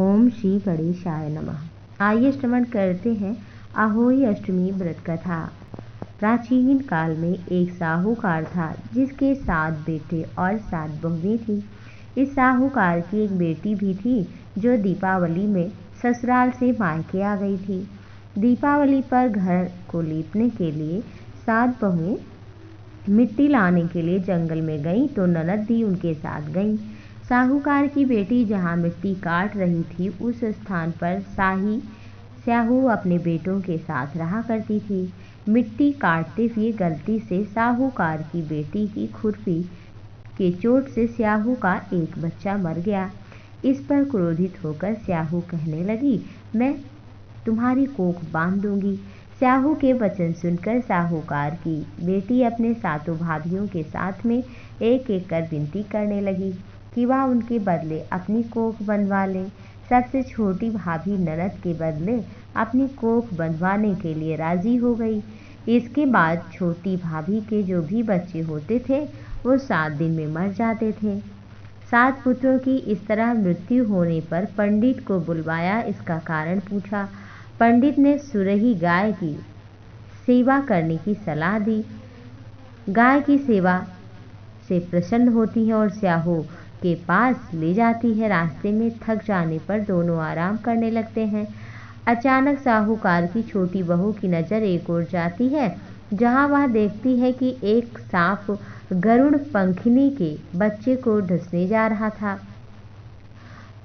ओम श्री गणेशाय नमः। आइए श्रवण करते हैं अहोई अष्टमी व्रत कथा। प्राचीन काल में एक साहूकार था जिसके 7 बेटे और 7 बहुएं थी। इस साहूकार की एक बेटी भी थी जो दीपावली में ससुराल से मायके आ गई थी। दीपावली पर घर को लीपने के लिए 7 बहुएं मिट्टी लाने के लिए जंगल में गईं तो ननद भी उनके साथ गईं। साहूकार की बेटी जहाँ मिट्टी काट रही थी उस स्थान पर स्याहू अपने बेटों के साथ रहा करती थी। मिट्टी काटते हुए गलती से साहूकार की बेटी की खुरपी के चोट से स्याहू का एक बच्चा मर गया। इस पर क्रोधित होकर स्याहू कहने लगी, मैं तुम्हारी कोख बांध दूंगी। स्याहू के वचन सुनकर साहूकार की बेटी अपने 7 भाइयों के साथ में एक एक कर विनती करने लगी कि वह उनके बदले अपनी कोख बंधवा ले। सबसे छोटी भाभी ननद के बदले अपनी कोख बंधवाने के लिए राजी हो गई। इसके बाद छोटी भाभी के जो भी बच्चे होते थे वो 7 दिन में मर जाते थे। 7 पुत्रों की इस तरह मृत्यु होने पर पंडित को बुलवाया, इसका कारण पूछा। पंडित ने सुरही गाय की सेवा करने की सलाह दी। गाय की सेवा से प्रसन्न होती है और स्याहू के पास ले जाती है। रास्ते में थक जाने पर दोनों आराम करने लगते हैं। अचानक साहूकार की छोटी बहू की नज़र एक ओर जाती है जहां वह देखती है कि एक सांप गरुड़ पंखिनी के बच्चे को डसने जा रहा था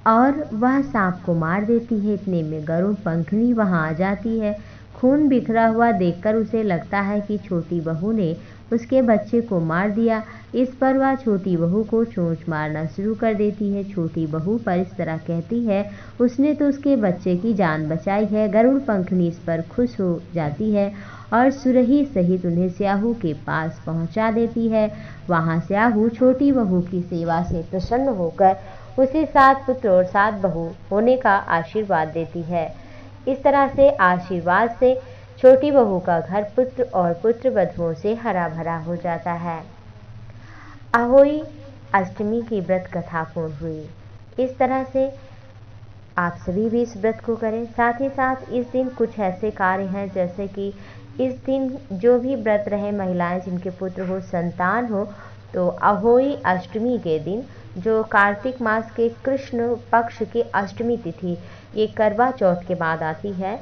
और वह सांप को मार देती है। इतने में गरुड़ पंखिनी वहां आ जाती है। खून बिखरा हुआ देखकर उसे लगता है कि छोटी बहू ने उसके बच्चे को मार दिया। इस पर वह छोटी बहू को चोंच मारना शुरू कर देती है। छोटी बहू पर इस तरह कहती है, उसने तो उसके बच्चे की जान बचाई है। गरुड़ पंखिनी इस पर खुश हो जाती है और सुरही सहित उन्हें स्याहू के पास पहुंचा देती है। वहां स्याहू छोटी बहू की सेवा से प्रसन्न होकर उसे 7 पुत्र और 7 बहू होने का आशीर्वाद देती है। इस तरह से आशीर्वाद से छोटी बहू का घर पुत्र और पुत्र वधुओं से हरा भरा हो जाता है। अहोई अष्टमी की व्रत कथा पूर्ण हुई। इस तरह से आप सभी भी इस व्रत को करें। साथ ही साथ इस दिन कुछ ऐसे कार्य हैं जैसे कि इस दिन जो भी व्रत रहे महिलाएं जिनके पुत्र हो, संतान हो, तो अहोई अष्टमी के दिन जो कार्तिक मास के कृष्ण पक्ष की अष्टमी तिथि, ये करवा चौथ के बाद आती है।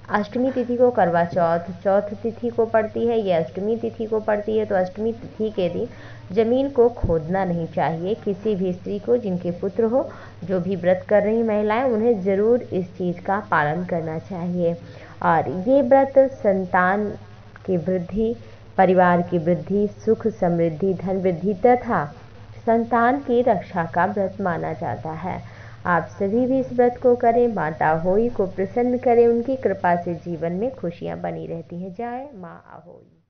अष्टमी तिथि को करवा चौथ, चौथ तिथि को पड़ती है, ये अष्टमी तिथि को पड़ती है। तो अष्टमी तिथि के दिन जमीन को खोदना नहीं चाहिए। किसी भी स्त्री को जिनके पुत्र हो, जो भी व्रत कर रही महिलाएं, उन्हें ज़रूर इस चीज़ का पालन करना चाहिए। और ये व्रत संतान की वृद्धि, परिवार की वृद्धि, सुख समृद्धि, धन वृद्धि तथा संतान की रक्षा का व्रत माना जाता है। आप सभी भी इस व्रत को करें। माता अहोई को प्रसन्न करें, उनकी कृपा से जीवन में खुशियां बनी रहती हैं। जय मां अहोई।